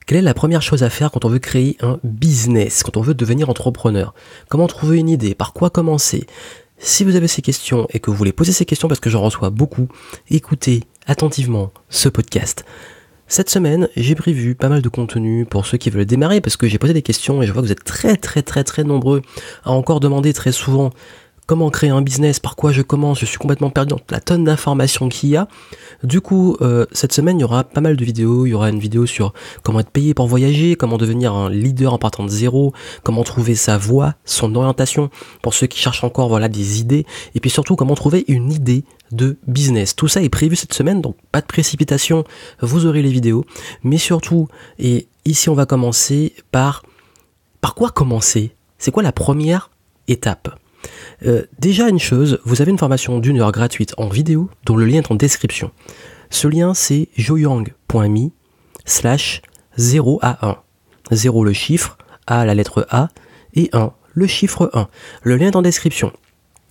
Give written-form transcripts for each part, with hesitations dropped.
Quelle est la première chose à faire quand on veut créer un business, quand on veut devenir entrepreneur? Comment trouver une idée? Par quoi commencer? Si vous avez ces questions et que vous voulez poser ces questions parce que j'en reçois beaucoup, écoutez attentivement ce podcast. Cette semaine, j'ai prévu pas mal de contenu pour ceux qui veulent démarrer parce que j'ai posé des questions et je vois que vous êtes très nombreux à encore demander très souvent comment créer un business, par quoi je commence, je suis complètement perdu dans la tonne d'informations qu'il y a. Du coup, cette semaine, il y aura pas mal de vidéos. Il y aura une vidéo sur comment être payé pour voyager, comment devenir un leader en partant de zéro, comment trouver sa voie, son orientation, pour ceux qui cherchent encore des idées, et puis surtout comment trouver une idée de business. Tout ça est prévu cette semaine, donc pas de précipitation, vous aurez les vidéos. Mais surtout, et ici on va commencer par quoi commencer? C'est quoi la première étape? Déjà une chose, vous avez une formation d'1 heure gratuite en vidéo dont le lien est en description. Ce lien c'est joyoung.me/0 à 1. 0 le chiffre, A la lettre A et 1 le chiffre 1. Le lien est en description.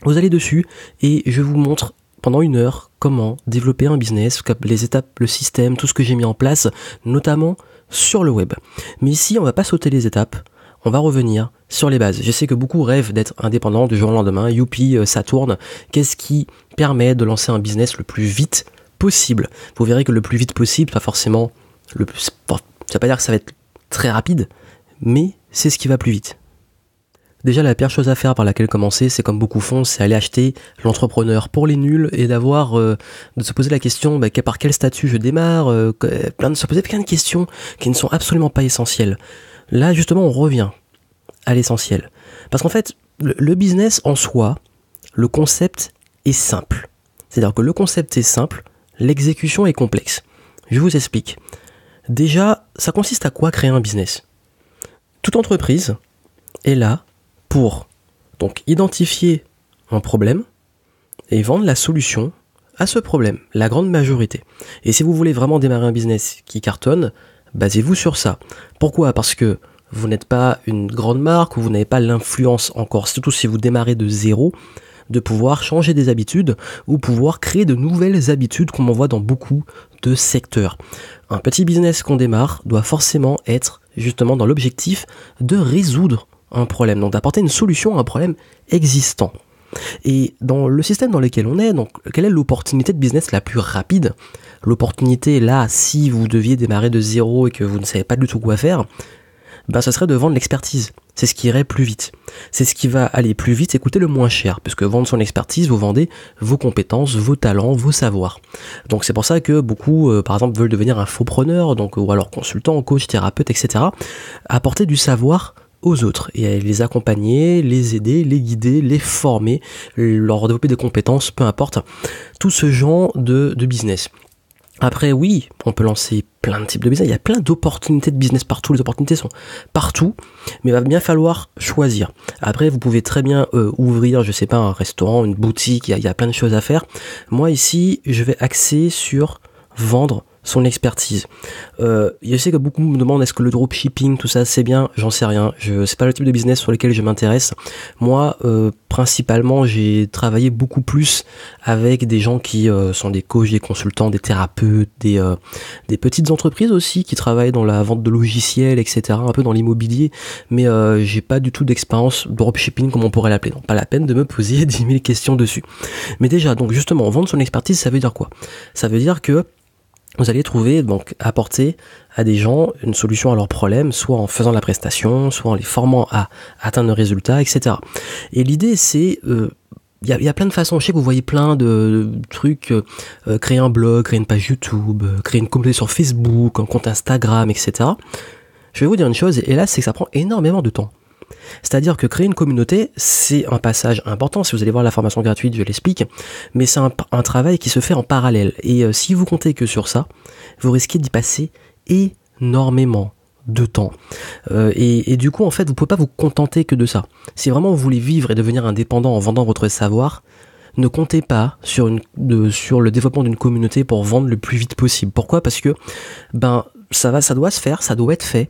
Vous allez dessus et je vous montre pendant 1 heure comment développer un business, les étapes, le système, tout ce que j'ai mis en place, notamment sur le web. Mais ici on va pas sauter les étapes. On va revenir sur les bases. Je sais que beaucoup rêvent d'être indépendants du jour au lendemain. Youpi, ça tourne. Qu'est-ce qui permet de lancer un business le plus vite possible? Vous verrez que le plus vite possible, pas forcément ça veut pas dire que ça va être très rapide, mais c'est ce qui va plus vite. Déjà, la pire chose à faire par laquelle commencer, c'est comme beaucoup font, c'est aller acheter l'entrepreneur pour les nuls et de se poser la question, par quel statut je démarre, se poser plein de questions qui ne sont absolument pas essentielles. Là, justement, on revient à l'essentiel. Parce qu'en fait, le business en soi, le concept est simple. C'est-à-dire que le concept est simple, l'exécution est complexe. Je vous explique. Déjà, ça consiste à quoi créer un business? Toute entreprise est là pour donc identifier un problème et vendre la solution à ce problème, la grande majorité. Et si vous voulez vraiment démarrer un business qui cartonne, basez-vous sur ça. Pourquoi? Parce que vous n'êtes pas une grande marque ou vous n'avez pas l'influence encore, surtout si vous démarrez de zéro, de pouvoir changer des habitudes ou pouvoir créer de nouvelles habitudes comme on voit dans beaucoup de secteurs. Un petit business qu'on démarre doit forcément être justement dans l'objectif de résoudre un problème, donc d'apporter une solution à un problème existant. Et dans le système dans lequel on est, donc quelle est l'opportunité de business la plus rapide? L'opportunité là, si vous deviez démarrer de zéro et que vous ne savez pas du tout quoi faire, ce serait de vendre l'expertise. C'est ce qui irait plus vite. C'est ce qui va aller plus vite et coûter le moins cher, puisque vendre son expertise, vous vendez vos compétences, vos talents, vos savoirs. Donc c'est pour ça que beaucoup, par exemple, veulent devenir infopreneurs, ou alors consultants, coach, thérapeute, etc. Apporter du savoir aux autres et les accompagner, les aider, les guider, les former, leur développer des compétences, peu importe, tout ce genre de business. Après oui, on peut lancer plein de types de business, il y a plein d'opportunités de business partout, les opportunités sont partout, mais il va bien falloir choisir. Après vous pouvez très bien ouvrir, je sais pas, un restaurant, une boutique, il y a plein de choses à faire. Moi ici, je vais axer sur vendre son expertise. Je sais que beaucoup me demandent est-ce que le dropshipping, tout ça c'est bien, j'en sais rien. C'est pas le type de business sur lequel je m'intéresse. Moi, principalement, j'ai travaillé beaucoup plus avec des gens qui sont des coachs, des consultants, des thérapeutes, des petites entreprises aussi qui travaillent dans la vente de logiciels, etc., un peu dans l'immobilier, mais j'ai pas du tout d'expérience dropshipping comme on pourrait l'appeler. Donc pas la peine de me poser 10 000 questions dessus. Mais déjà, donc justement, vendre son expertise, ça veut dire quoi? Ça veut dire que vous allez trouver, donc apporter à des gens une solution à leurs problèmes, soit en faisant la prestation, soit en les formant à atteindre le résultat, etc. Et l'idée c'est, il y a plein de façons, je sais que vous voyez plein de trucs, créer un blog, créer une page YouTube, créer une communauté sur Facebook, un compte Instagram, etc. Je vais vous dire une chose, et là c'est que ça prend énormément de temps. C'est-à-dire que créer une communauté, c'est un passage important. Si vous allez voir la formation gratuite, je l'explique. Mais c'est un travail qui se fait en parallèle. Et si vous comptez que sur ça, vous risquez d'y passer énormément de temps. Et du coup, en fait, vous ne pouvez pas vous contenter que de ça. Si vraiment vous voulez vivre et devenir indépendant en vendant votre savoir, ne comptez pas sur le développement d'une communauté pour vendre le plus vite possible. Pourquoi? Parce que ça doit se faire, ça doit être fait.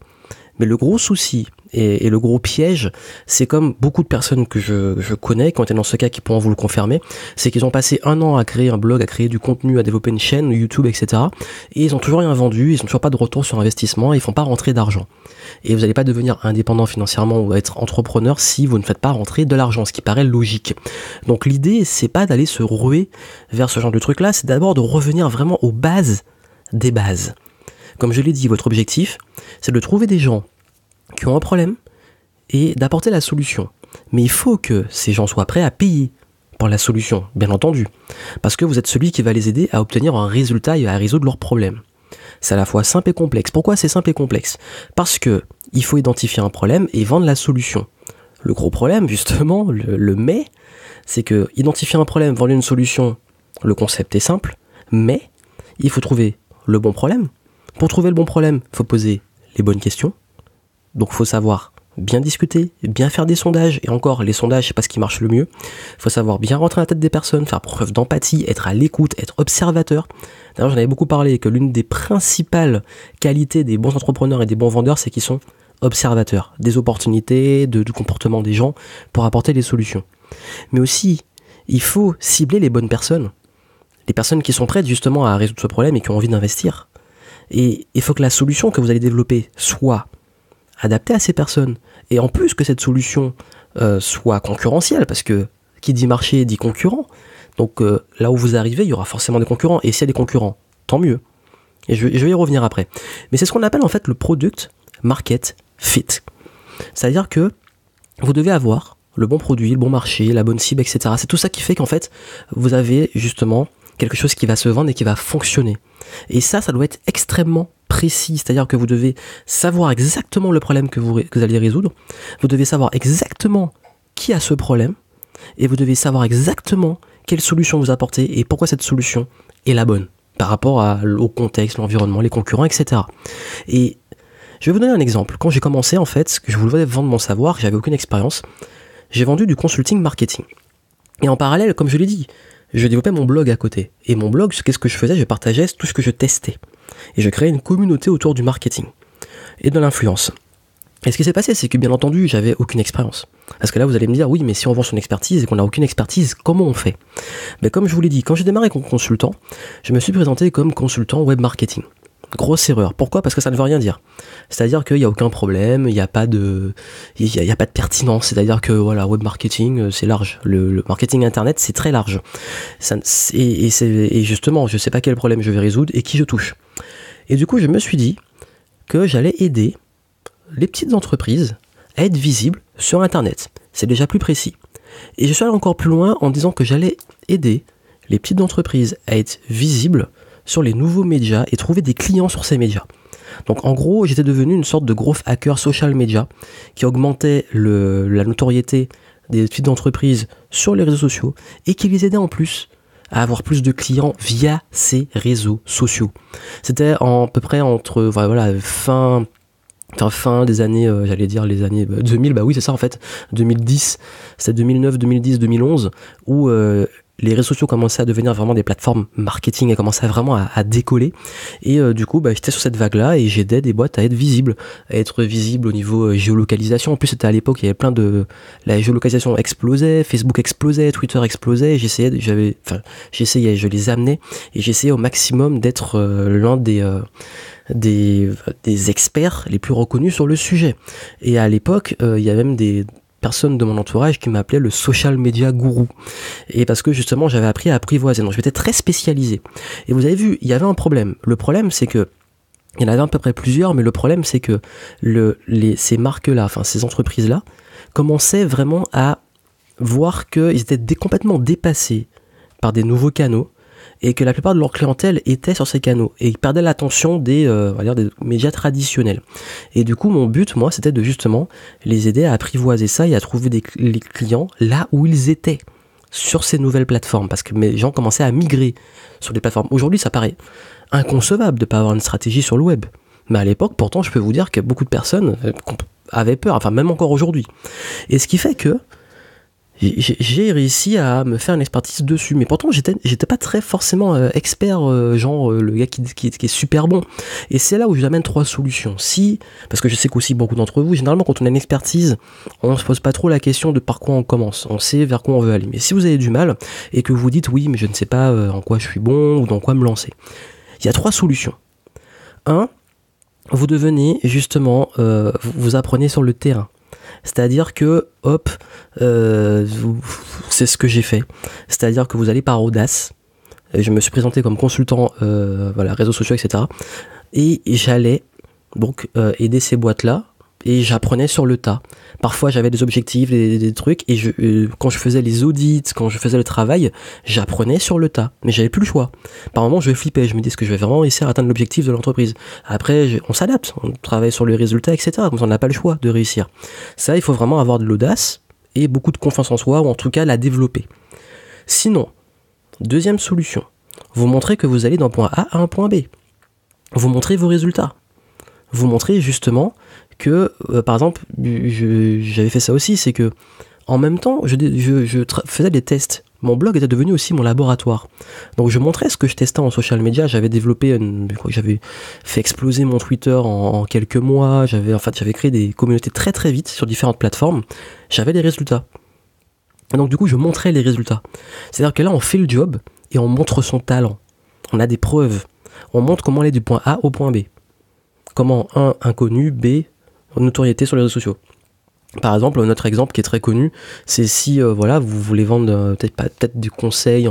Mais le gros souci et le gros piège, c'est comme beaucoup de personnes que je connais, qui ont été dans ce cas, qui pourront vous le confirmer, c'est qu'ils ont passé 1 an à créer un blog, à créer du contenu, à développer une chaîne, YouTube, etc. Et ils ont toujours rien vendu, ils ont toujours pas de retour sur investissement, ils font pas rentrer d'argent. Et vous n'allez pas devenir indépendant financièrement ou être entrepreneur si vous ne faites pas rentrer de l'argent, ce qui paraît logique. Donc l'idée, c'est pas d'aller se ruer vers ce genre de truc-là, c'est d'abord de revenir vraiment aux bases des bases. Comme je l'ai dit, votre objectif, c'est de trouver des gens qui ont un problème et d'apporter la solution. Mais il faut que ces gens soient prêts à payer pour la solution, bien entendu. Parce que vous êtes celui qui va les aider à obtenir un résultat et à résoudre leurs problèmes. C'est à la fois simple et complexe. Pourquoi c'est simple et complexe ? Parce que il faut identifier un problème et vendre la solution. Le gros problème, justement, le mais, c'est que identifier un problème, vendre une solution, le concept est simple, mais il faut trouver le bon problème. Pour trouver le bon problème, il faut poser les bonnes questions. Donc il faut savoir bien discuter, bien faire des sondages. Et encore, les sondages, c'est pas ce qui marche le mieux. Il faut savoir bien rentrer dans la tête des personnes, faire preuve d'empathie, être à l'écoute, être observateur. D'ailleurs, j'en avais beaucoup parlé, que l'une des principales qualités des bons entrepreneurs et des bons vendeurs, c'est qu'ils sont observateurs des opportunités, du comportement des gens pour apporter des solutions. Mais aussi, il faut cibler les bonnes personnes. Les personnes qui sont prêtes justement à résoudre ce problème et qui ont envie d'investir. Et il faut que la solution que vous allez développer soit adaptée à ces personnes. Et en plus que cette solution soit concurrentielle, parce que qui dit marché dit concurrent. Donc là où vous arrivez, il y aura forcément des concurrents. Et s'il y a des concurrents, tant mieux. Et je vais y revenir après. Mais c'est ce qu'on appelle en fait le product market fit. C'est-à-dire que vous devez avoir le bon produit, le bon marché, la bonne cible, etc. C'est tout ça qui fait qu'en fait, vous avez justement quelque chose qui va se vendre et qui va fonctionner. Et ça doit être extrêmement précis, c'est-à-dire que vous devez savoir exactement le problème que vous allez résoudre, vous devez savoir exactement qui a ce problème, et vous devez savoir exactement quelle solution vous apportez et pourquoi cette solution est la bonne, par rapport au contexte, l'environnement, les concurrents, etc. Et je vais vous donner un exemple. Quand j'ai commencé, en fait, que je voulais vendre mon savoir, j'avais aucune expérience, j'ai vendu du consulting marketing. Et en parallèle, comme je l'ai dit, je développais mon blog à côté. Et mon blog, qu'est-ce que je faisais ? Je partageais tout ce que je testais. Et je créais une communauté autour du marketing et de l'influence. Et ce qui s'est passé, c'est que bien entendu, j'avais aucune expérience. Parce que là, vous allez me dire, oui, mais si on vend son expertise et qu'on n'a aucune expertise, comment on fait ? Mais comme je vous l'ai dit, quand j'ai démarré comme consultant, je me suis présenté comme consultant web marketing. Grosse erreur. Pourquoi ? Parce que ça ne veut rien dire. C'est-à-dire qu'il n'y a aucun problème, il n'y a pas de pertinence. C'est-à-dire que voilà, web marketing, c'est large. Le marketing internet, c'est très large. Et justement, je ne sais pas quel problème je vais résoudre et qui je touche. Et du coup, je me suis dit que j'allais aider les petites entreprises à être visibles sur internet. C'est déjà plus précis. Et je suis allé encore plus loin en disant que j'allais aider les petites entreprises à être visibles sur les nouveaux médias et trouver des clients sur ces médias. Donc en gros, j'étais devenu une sorte de gros hacker social media qui augmentait la notoriété des petites entreprises sur les réseaux sociaux et qui les aidait en plus à avoir plus de clients via ces réseaux sociaux. C'était à peu près entre fin des années, j'allais dire les années 2000, bah oui c'est ça en fait, 2010, c'était 2009, 2010, 2011, où les réseaux sociaux commençaient à devenir vraiment des plateformes marketing et commençaient vraiment à décoller. Et du coup, j'étais sur cette vague-là et j'aidais des boîtes à être visibles au niveau géolocalisation. En plus, c'était à l'époque, il y avait la géolocalisation explosait, Facebook explosait, Twitter explosait. Je les amenais et j'essayais au maximum d'être l'un des experts les plus reconnus sur le sujet. Et à l'époque, il y a même des personnes de mon entourage qui m'appelaient le social media gourou. Et parce que justement, j'avais appris à apprivoiser. Donc, j'étais très spécialisé. Et vous avez vu, il y avait un problème. Le problème, c'est que il y en avait à peu près plusieurs, mais le problème, c'est que ces marques-là, enfin, ces entreprises-là, commençaient vraiment à voir qu'ils étaient complètement dépassés par des nouveaux canaux et que la plupart de leur clientèle était sur ces canaux et ils perdaient l'attention des médias traditionnels. Et du coup, mon but, moi, c'était de justement les aider à apprivoiser ça et à trouver les clients là où ils étaient, sur ces nouvelles plateformes, parce que mes gens commençaient à migrer sur des plateformes. Aujourd'hui, ça paraît inconcevable de ne pas avoir une stratégie sur le web. Mais à l'époque, pourtant, je peux vous dire que beaucoup de personnes avaient peur, enfin même encore aujourd'hui. Et ce qui fait que j'ai réussi à me faire une expertise dessus, mais pourtant j'étais pas très forcément expert, le gars qui est super bon. Et c'est là où je vous amène 3 solutions. Si, parce que je sais qu'aussi beaucoup d'entre vous, généralement quand on a une expertise, on se pose pas trop la question de par quoi on commence, on sait vers quoi on veut aller. Mais si vous avez du mal et que vous dites oui mais je ne sais pas en quoi je suis bon ou dans quoi me lancer, il y a 3 solutions. 1, vous devenez justement, vous apprenez sur le terrain. C'est-à-dire que, hop, c'est ce que j'ai fait. C'est-à-dire que vous allez par audace. Je me suis présenté comme consultant, réseaux sociaux, etc. Et j'allais donc aider ces boîtes-là. Et j'apprenais sur le tas. Parfois j'avais des objectifs, des trucs, et quand je faisais les audits, quand je faisais le travail, j'apprenais sur le tas. Mais j'avais plus le choix. Par moments je flippais, je me disais, est-ce que je vais vraiment réussir à atteindre l'objectif de l'entreprise? Après on s'adapte, on travaille sur le résultat, etc. Donc on n'a pas le choix de réussir. Ça, il faut vraiment avoir de l'audace et beaucoup de confiance en soi, ou en tout cas la développer. Sinon, deuxième solution, vous montrez que vous allez d'un point A à un point B. Vous montrez vos résultats. Vous montrez justement que, par exemple, j'avais fait ça aussi, c'est que en même temps, je faisais des tests. Mon blog était devenu aussi mon laboratoire. Donc je montrais ce que je testais en social media. J'avais développé, j'avais fait exploser mon Twitter en quelques mois. J'avais créé des communautés très très vite sur différentes plateformes. J'avais des résultats. Et donc du coup, je montrais les résultats. C'est-à-dire que là, on fait le job et on montre son talent. On a des preuves. On montre comment aller du point A au point B. Comment, 1, inconnu, B, notoriété sur les réseaux sociaux. Par exemple, notre exemple qui est très connu, c'est si vous voulez vendre peut-être des conseils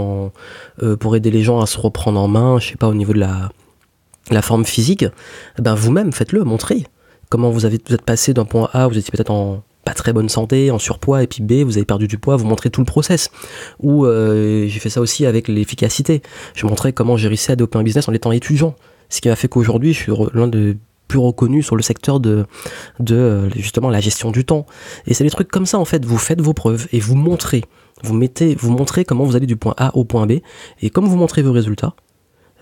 pour aider les gens à se reprendre en main, je sais pas, au niveau de la forme physique, ben vous-même faites-le, montrez comment vous êtes passé d'un point A, vous étiez peut-être en pas très bonne santé, en surpoids, et puis B, vous avez perdu du poids, vous montrez tout le process. Ou j'ai fait ça aussi avec l'efficacité. Je montrais comment j'ai réussi à développer un business en étant étudiant. Ce qui m'a fait qu'aujourd'hui, je suis l'un des plus reconnus sur le secteur de justement la gestion du temps. Et c'est des trucs comme ça, en fait. Vous faites vos preuves et vous montrez. Vous montrez comment vous allez du point A au point B. Et comme vous montrez vos résultats,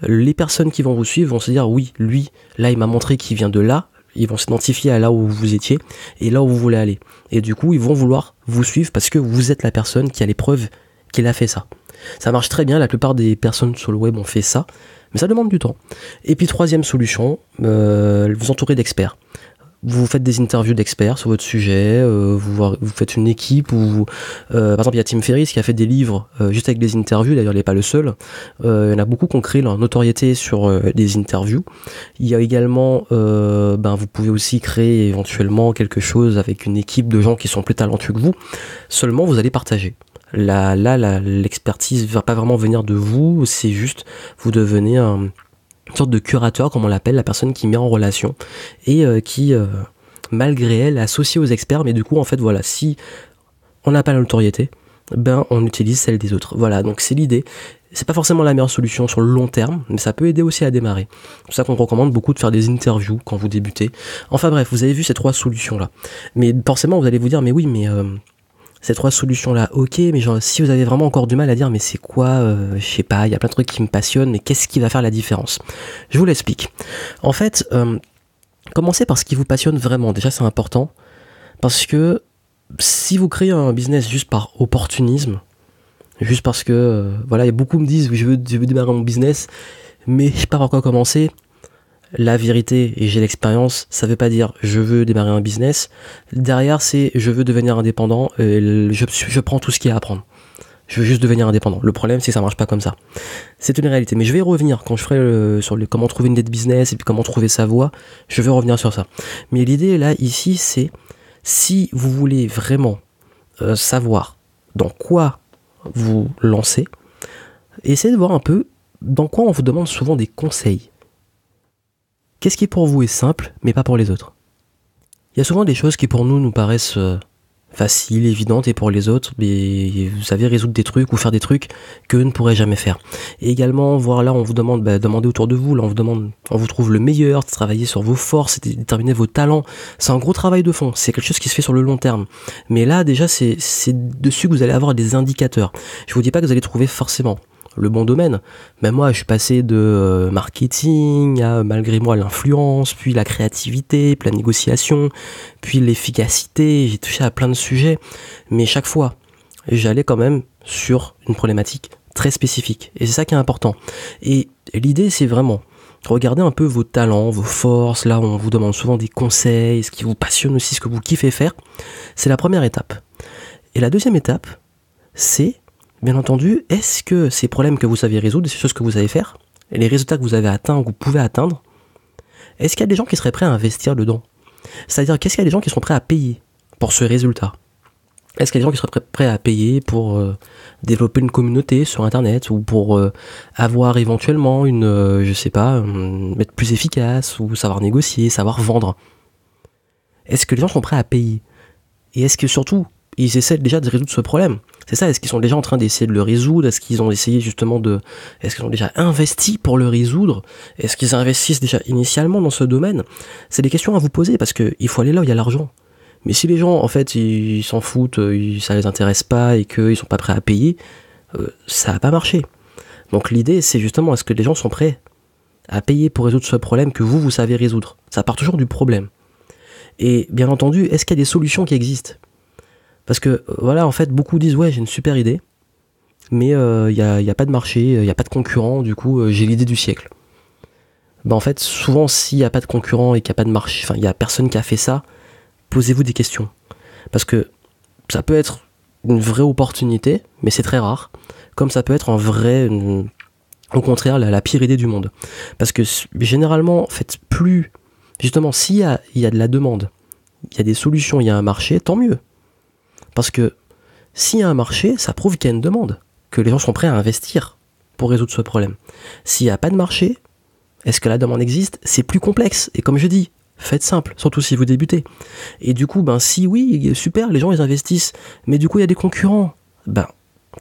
les personnes qui vont vous suivre vont se dire, oui, lui, là, il m'a montré qu'il vient de là. Ils vont s'identifier à là où vous étiez et là où vous voulez aller. Et du coup, ils vont vouloir vous suivre parce que vous êtes la personne qui a les preuves qu'il a fait ça. Ça marche très bien, la plupart des personnes sur le web ont fait ça, mais ça demande du temps. Et puis troisième solution, vous entourez d'experts. Vous faites des interviews d'experts sur votre sujet, vous faites une équipe où, par exemple, il y a Tim Ferriss qui a fait des livres juste avec des interviews, d'ailleurs il n'est pas le seul. Il y en a beaucoup qui ont créé leur notoriété sur des interviews. Il y a également, vous pouvez aussi créer éventuellement quelque chose avec une équipe de gens qui sont plus talentueux que vous, seulement vous allez partager. L'expertise ne va pas vraiment venir de vous, c'est juste, vous devenez une sorte de curateur, comme on l'appelle, la personne qui met en relation et qui, malgré elle, est associée aux experts, mais du coup, en fait, voilà, si on n'a pas la notoriété, on utilise celle des autres. Voilà, donc c'est l'idée. C'est pas forcément la meilleure solution sur le long terme, mais ça peut aider aussi à démarrer. C'est pour ça qu'on recommande beaucoup de faire des interviews quand vous débutez. Enfin bref, vous avez vu ces 3 solutions-là. Mais forcément, vous allez vous dire, mais oui, mais ces 3 solutions-là, ok, mais genre, si vous avez vraiment encore du mal à dire, mais c'est quoi, je sais pas, il y a plein de trucs qui me passionnent, mais qu'est-ce qui va faire la différence? Je vous l'explique. En fait, commencez par ce qui vous passionne vraiment. Déjà, c'est important, parce que si vous créez un business juste par opportunisme, juste parce que, voilà, et beaucoup me disent, je veux démarrer mon business, mais je sais pas par quoi commencer. La vérité, et j'ai l'expérience, ça veut pas dire je veux démarrer un business. Derrière, c'est je veux devenir indépendant, je prends tout ce qu'il y a à prendre. Je veux juste devenir indépendant. Le problème, c'est que ça marche pas comme ça. C'est une réalité. Mais je vais y revenir quand je ferai sur comment trouver une idée de business et puis comment trouver sa voie. Je vais revenir sur ça. Mais l'idée là, ici, c'est si vous voulez vraiment savoir dans quoi vous lancer, essayez de voir un peu dans quoi on vous demande souvent des conseils. Qu'est-ce qui pour vous est simple, mais pas pour les autres? Il y a souvent des choses qui pour nous paraissent faciles, évidentes, et pour les autres, mais vous savez résoudre des trucs ou faire des trucs qu'eux ne pourraient jamais faire. Et également, voir là, on vous demande, demandez autour de vous, là on vous trouve le meilleur, de travailler sur vos forces, de déterminer vos talents. C'est un gros travail de fond, c'est quelque chose qui se fait sur le long terme. Mais là, déjà, c'est dessus que vous allez avoir des indicateurs. Je vous dis pas que vous allez trouver forcément le bon domaine. Même moi, je suis passé de marketing à, malgré moi, l'influence, puis la créativité, puis la négociation, puis l'efficacité. J'ai touché à plein de sujets. Mais chaque fois, j'allais quand même sur une problématique très spécifique. Et c'est ça qui est important. Et l'idée, c'est vraiment regardez un peu vos talents, vos forces. Là, on vous demande souvent des conseils, ce qui vous passionne aussi, ce que vous kiffez faire. C'est la première étape. Et la deuxième étape, c'est, bien entendu, est-ce que ces problèmes que vous savez résoudre, ces choses que vous savez faire, et les résultats que vous avez atteints ou que vous pouvez atteindre, est-ce qu'il y a des gens qui seraient prêts à investir dedans ? C'est-à-dire, qu'est-ce qu'il y a des gens qui sont prêts à payer pour ce résultat ? Est-ce qu'il y a des gens qui seraient prêts à payer pour développer une communauté sur Internet ou pour avoir éventuellement être plus efficace ou savoir négocier, savoir vendre ? Est-ce que les gens sont prêts à payer ? Et est-ce que surtout, ils essaient déjà de résoudre ce problème ? C'est ça, est-ce qu'ils sont déjà en train d'essayer de le résoudre ? Est-ce qu'ils ont essayé justement Est-ce qu'ils ont déjà investi pour le résoudre ? Est-ce qu'ils investissent déjà initialement dans ce domaine ? C'est des questions à vous poser parce qu'il faut aller là où il y a l'argent. Mais si les gens, en fait, ils s'en foutent, ça les intéresse pas et qu'ils sont pas prêts à payer, ça va pas marcher. Donc l'idée, c'est justement, est-ce que les gens sont prêts à payer pour résoudre ce problème que vous savez résoudre ? Ça part toujours du problème. Et bien entendu, est-ce qu'il y a des solutions qui existent ? Parce que, voilà, en fait, beaucoup disent, ouais, j'ai une super idée, mais y a pas de marché, il n'y a pas de concurrent, du coup, j'ai l'idée du siècle. En fait, souvent, s'il n'y a pas de concurrent et qu'il n'y a pas de marché, enfin, il n'y a personne qui a fait ça, posez-vous des questions. Parce que ça peut être une vraie opportunité, mais c'est très rare. Comme ça peut être au contraire, la pire idée du monde. Parce que généralement, en fait, justement, s'il y a de la demande, il y a des solutions, il y a un marché, tant mieux. Parce que s'il y a un marché, ça prouve qu'il y a une demande, que les gens sont prêts à investir pour résoudre ce problème. S'il n'y a pas de marché, est-ce que la demande existe ? C'est plus complexe. Et comme je dis, faites simple, surtout si vous débutez. Et du coup, si oui, super, les gens ils investissent, mais du coup il y a des concurrents,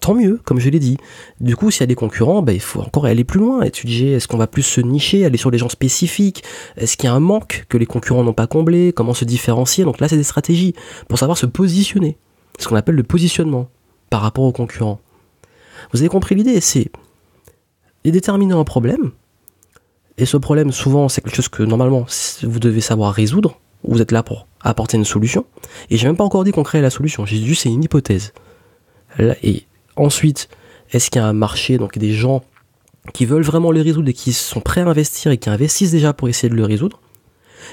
tant mieux, comme je l'ai dit. Du coup, s'il y a des concurrents, il faut encore aller plus loin, étudier, est-ce qu'on va plus se nicher, aller sur des gens spécifiques, est-ce qu'il y a un manque que les concurrents n'ont pas comblé, comment se différencier. Donc là, c'est des stratégies pour savoir se positionner, ce qu'on appelle le positionnement par rapport aux concurrents. Vous avez compris l'idée, c'est déterminer un problème. Et ce problème, souvent, c'est quelque chose que, normalement, vous devez savoir résoudre. Vous êtes là pour apporter une solution. Et j'ai même pas encore dit qu'on crée la solution. J'ai dit c'est une hypothèse. Et ensuite, est-ce qu'il y a un marché, donc des gens qui veulent vraiment le résoudre et qui sont prêts à investir et qui investissent déjà pour essayer de le résoudre ?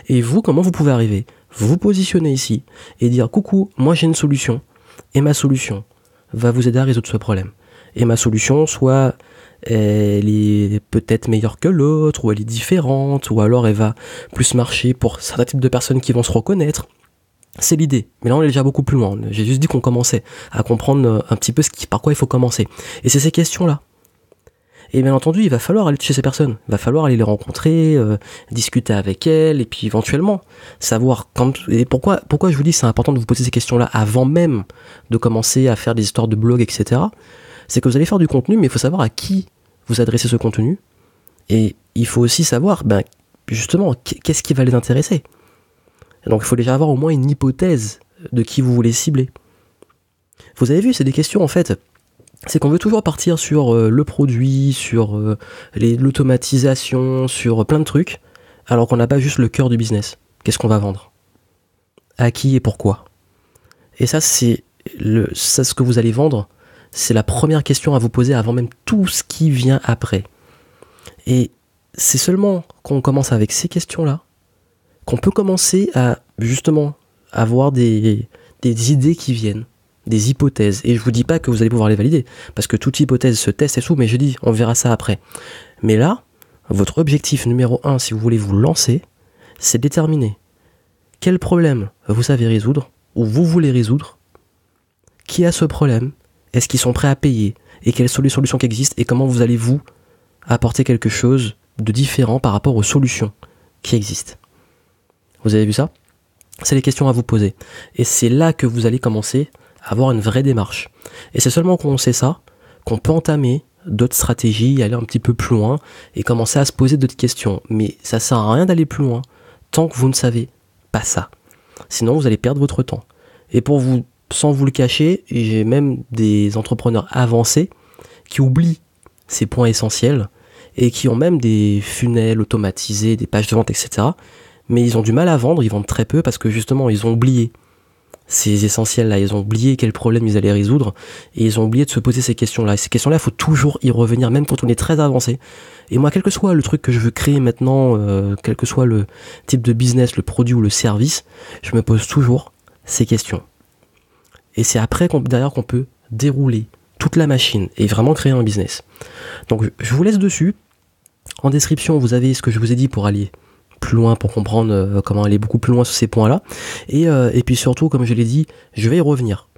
Et vous, comment vous pouvez arriver ? Vous vous positionnez ici et dire « Coucou, moi j'ai une solution. Et ma solution va vous aider à résoudre ce problème. Et ma solution, soit elle est peut-être meilleure que l'autre, ou elle est différente, ou alors elle va plus marcher pour certains types de personnes qui vont se reconnaître. » C'est l'idée. Mais là, on est déjà beaucoup plus loin. J'ai juste dit qu'on commençait à comprendre un petit peu par quoi il faut commencer. Et c'est ces questions-là. Et bien entendu, il va falloir aller chez ces personnes. Il va falloir aller les rencontrer, discuter avec elles, et puis éventuellement savoir et pourquoi je vous dis que c'est important de vous poser ces questions-là avant même de commencer à faire des histoires de blog, etc. C'est que vous allez faire du contenu, mais il faut savoir à qui vous adressez ce contenu. Et il faut aussi savoir, justement, qu'est-ce qui va les intéresser. Et donc il faut déjà avoir au moins une hypothèse de qui vous voulez cibler. Vous avez vu, c'est des questions en fait. C'est qu'on veut toujours partir sur le produit, sur l'automatisation, sur plein de trucs, alors qu'on n'a pas juste le cœur du business. Qu'est-ce qu'on va vendre ? À qui et pourquoi ? Et ça, c'est ce que vous allez vendre, c'est la première question à vous poser avant même tout ce qui vient après. Et c'est seulement quand on commence avec ces questions-là qu'on peut commencer à justement avoir des idées qui viennent, des hypothèses. Et je vous dis pas que vous allez pouvoir les valider, parce que toute hypothèse se teste et tout, mais je dis, on verra ça après. Mais là, votre objectif numéro 1, si vous voulez vous lancer, c'est déterminer quel problème vous savez résoudre, ou vous voulez résoudre, qui a ce problème, est-ce qu'ils sont prêts à payer, et quelles sont les solutions qui existent, et comment vous allez vous apporter quelque chose de différent par rapport aux solutions qui existent. Vous avez vu ça ? C'est les questions à vous poser. Et c'est là que vous allez commencer à avoir une vraie démarche. Et c'est seulement quand on sait ça, qu'on peut entamer d'autres stratégies, aller un petit peu plus loin, et commencer à se poser d'autres questions. Mais ça sert à rien d'aller plus loin, tant que vous ne savez pas ça. Sinon, vous allez perdre votre temps. Et sans vous le cacher, j'ai même des entrepreneurs avancés qui oublient ces points essentiels, et qui ont même des funnels automatisés, des pages de vente, etc., mais ils ont du mal à vendre, ils vendent très peu parce que justement ils ont oublié ces essentiels-là. Ils ont oublié quel problème ils allaient résoudre et ils ont oublié de se poser ces questions-là. Et ces questions-là, il faut toujours y revenir, même quand on est très avancé. Et moi, quel que soit le truc que je veux créer maintenant, quel que soit le type de business, le produit ou le service, je me pose toujours ces questions. Et c'est après derrière qu'on peut dérouler toute la machine et vraiment créer un business. Donc je vous laisse dessus. En description, vous avez ce que je vous ai dit pour aller plus loin, pour comprendre comment aller beaucoup plus loin sur ces points-là. Et puis surtout, comme je l'ai dit, je vais y revenir.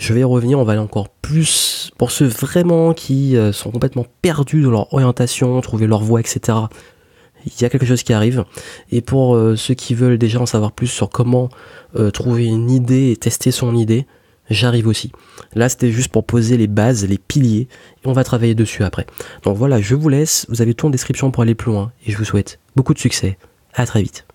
On va aller encore plus pour ceux vraiment qui sont complètement perdus dans leur orientation, trouver leur voie, etc. Il y a quelque chose qui arrive. Et pour ceux qui veulent déjà en savoir plus sur comment trouver une idée et tester son idée, j'arrive aussi. Là, c'était juste pour poser les bases, les piliers, et on va travailler dessus après. Donc voilà, je vous laisse, vous avez tout en description pour aller plus loin, et je vous souhaite beaucoup de succès. À très vite.